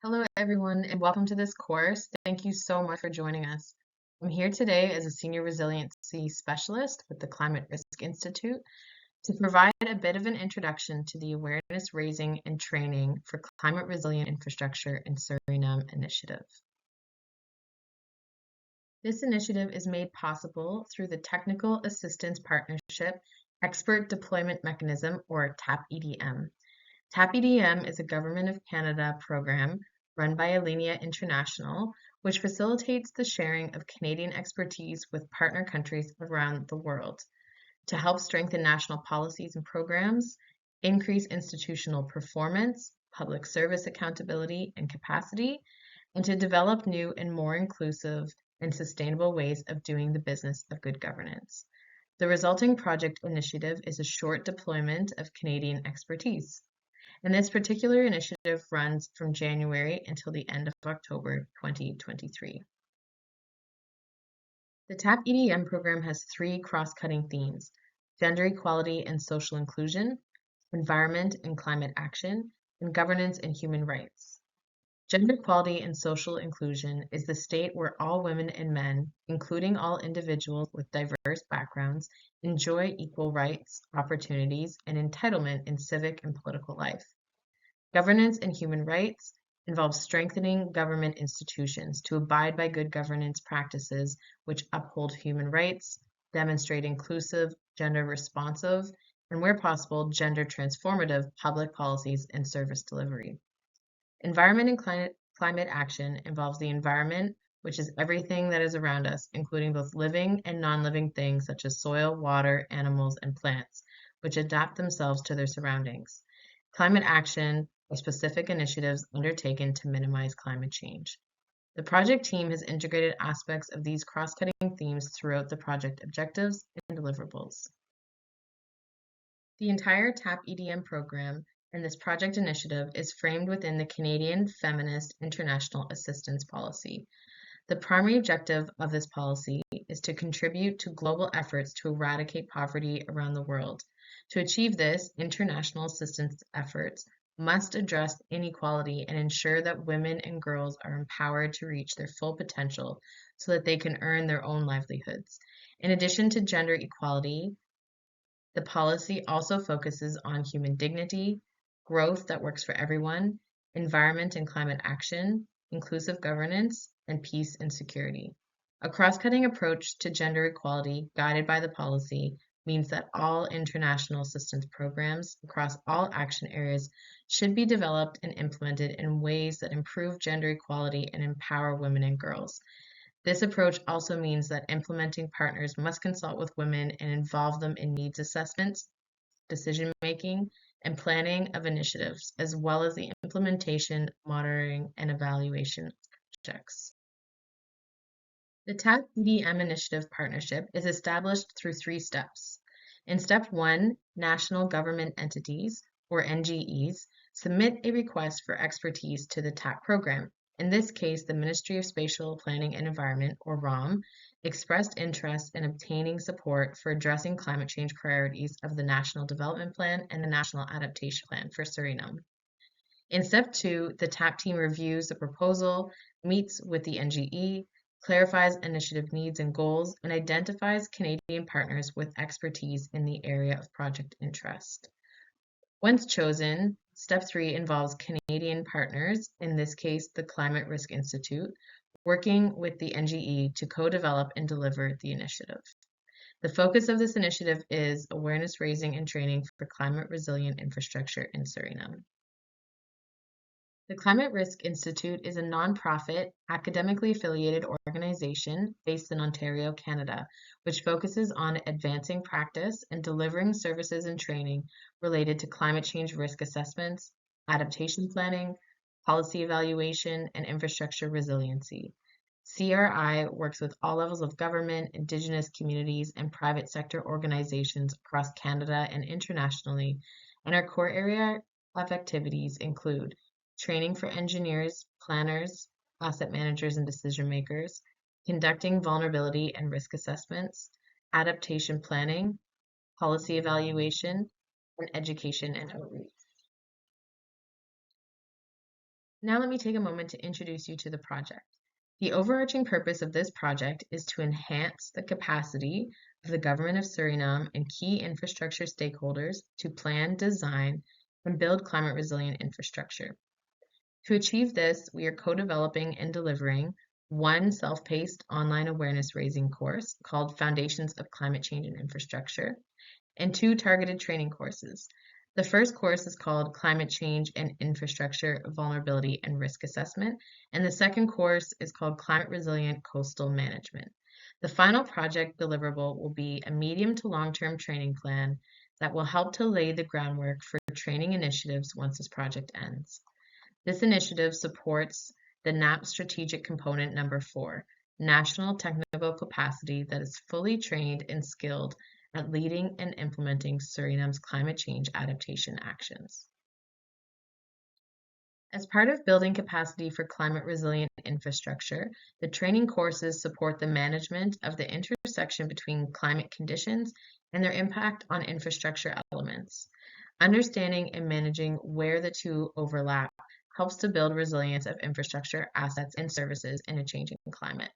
Hello, everyone, and welcome to this course. Thank you so much for joining us. I'm here today as a Senior Resiliency Specialist with the Climate Risk Institute to provide a bit of an introduction to the Awareness Raising and Training for Climate Resilient Infrastructure in Suriname initiative. This initiative is made possible through the Technical Assistance Partnership Expert Deployment Mechanism, or TAP-EDM. TAP-EDM is a Government of Canada program run by Alenia International, which facilitates the sharing of Canadian expertise with partner countries around the world to help strengthen national policies and programs, increase institutional performance, public service accountability and capacity, and to develop new and more inclusive and sustainable ways of doing the business of good governance. The resulting project initiative is a short deployment of Canadian expertise. And this particular initiative runs from January until the end of October 2023. The TAP-EDM program has three cross-cutting themes: gender equality and social inclusion, environment and climate action, and governance and human rights. Gender equality and social inclusion is the state where all women and men, including all individuals with diverse backgrounds, enjoy equal rights, opportunities, and entitlement in civic and political life. Governance and human rights involves strengthening government institutions to abide by good governance practices which uphold human rights, demonstrate inclusive, gender responsive, and where possible, gender transformative public policies and service delivery. Environment and climate action involves the environment, which is everything that is around us, including both living and non-living things such as soil, water, animals, and plants, which adapt themselves to their surroundings. Climate action are specific initiatives undertaken to minimize climate change. The project team has integrated aspects of these cross-cutting themes throughout the project objectives and deliverables. The entire TAP-EDM program and this project initiative is framed within the Canadian Feminist International Assistance Policy. The primary objective of this policy is to contribute to global efforts to eradicate poverty around the world. To achieve this, international assistance efforts must address inequality and ensure that women and girls are empowered to reach their full potential so that they can earn their own livelihoods. In addition to gender equality, the policy also focuses on human dignity, growth that works for everyone, environment and climate action, inclusive governance, and peace and security. A cross-cutting approach to gender equality guided by the policy means that all international assistance programs across all action areas should be developed and implemented in ways that improve gender equality and empower women and girls. This approach also means that implementing partners must consult with women and involve them in needs assessments, decision-making, and planning of initiatives, as well as the implementation, monitoring, and evaluation of projects. The TAP-EDM Initiative Partnership is established through 3 steps. In step 1, national government entities, or NGEs, submit a request for expertise to the TAP program. In this case, the Ministry of Spatial Planning and Environment, or ROM, expressed interest in obtaining support for addressing climate change priorities of the National Development Plan and the National Adaptation Plan for Suriname. In step 2, the TAP team reviews the proposal, meets with the NGE, clarifies initiative needs and goals, and identifies Canadian partners with expertise in the area of project interest. Once chosen, step 3 involves Canadian partners, in this case the Climate Risk Institute, working with the NGE to co-develop and deliver the initiative. The focus of this initiative is awareness raising and training for climate resilient infrastructure in Suriname. The Climate Risk Institute is a nonprofit, academically affiliated organization based in Ontario, Canada, which focuses on advancing practice and delivering services and training related to climate change risk assessments, adaptation planning, policy evaluation, and infrastructure resiliency. CRI works with all levels of government, Indigenous communities, and private sector organizations across Canada and internationally, and our core area of activities include training for engineers, planners, asset managers, and decision makers, conducting vulnerability and risk assessments, adaptation planning, policy evaluation, and education and outreach. Now let me take a moment to introduce you to the project. The overarching purpose of this project is to enhance the capacity of the government of Suriname and key infrastructure stakeholders to plan, design, and build climate resilient infrastructure. To achieve this, we are co-developing and delivering one self-paced online awareness raising course called Foundations of Climate Change and Infrastructure, and two targeted training courses. The first course is called Climate Change and Infrastructure Vulnerability and Risk Assessment, and the second course is called Climate Resilient Coastal Management. The final project deliverable will be a medium to long-term training plan that will help to lay the groundwork for training initiatives once this project ends. This initiative supports the NAP strategic component number 4, national technical capacity that is fully trained and skilled at leading and implementing Suriname's climate change adaptation actions. As part of building capacity for climate resilient infrastructure, the training courses support the management of the intersection between climate conditions and their impact on infrastructure elements. Understanding and managing where the two overlap helps to build resilience of infrastructure, assets, and services in a changing climate.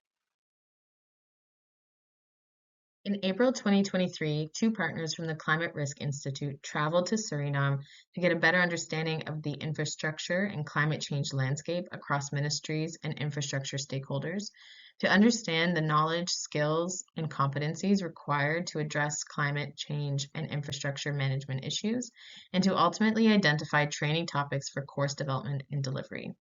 In April 2023, two partners from the Climate Risk Institute traveled to Suriname to get a better understanding of the infrastructure and climate change landscape across ministries and infrastructure stakeholders, to understand the knowledge, skills, and competencies required to address climate change and infrastructure management issues, and to ultimately identify training topics for course development and delivery.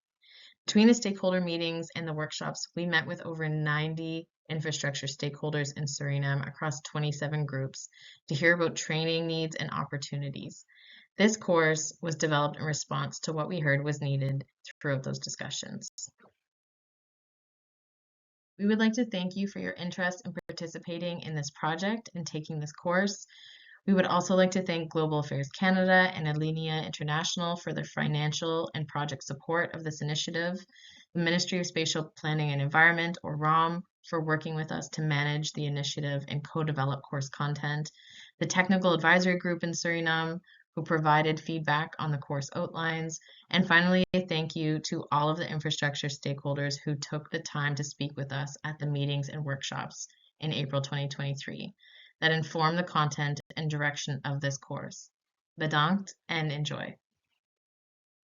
Between the stakeholder meetings and the workshops, we met with over 90 infrastructure stakeholders in Suriname across 27 groups to hear about training needs and opportunities. This course was developed in response to what we heard was needed throughout those discussions. We would like to thank you for your interest in participating in this project and taking this course. We would also like to thank Global Affairs Canada and Alinea International for their financial and project support of this initiative, the Ministry of Spatial Planning and Environment, or ROM, for working with us to manage the initiative and co-develop course content, the Technical Advisory Group in Suriname, who provided feedback on the course outlines, and finally, a thank you to all of the infrastructure stakeholders who took the time to speak with us at the meetings and workshops in April 2023 that inform the content and direction of this course. Bedankt and enjoy.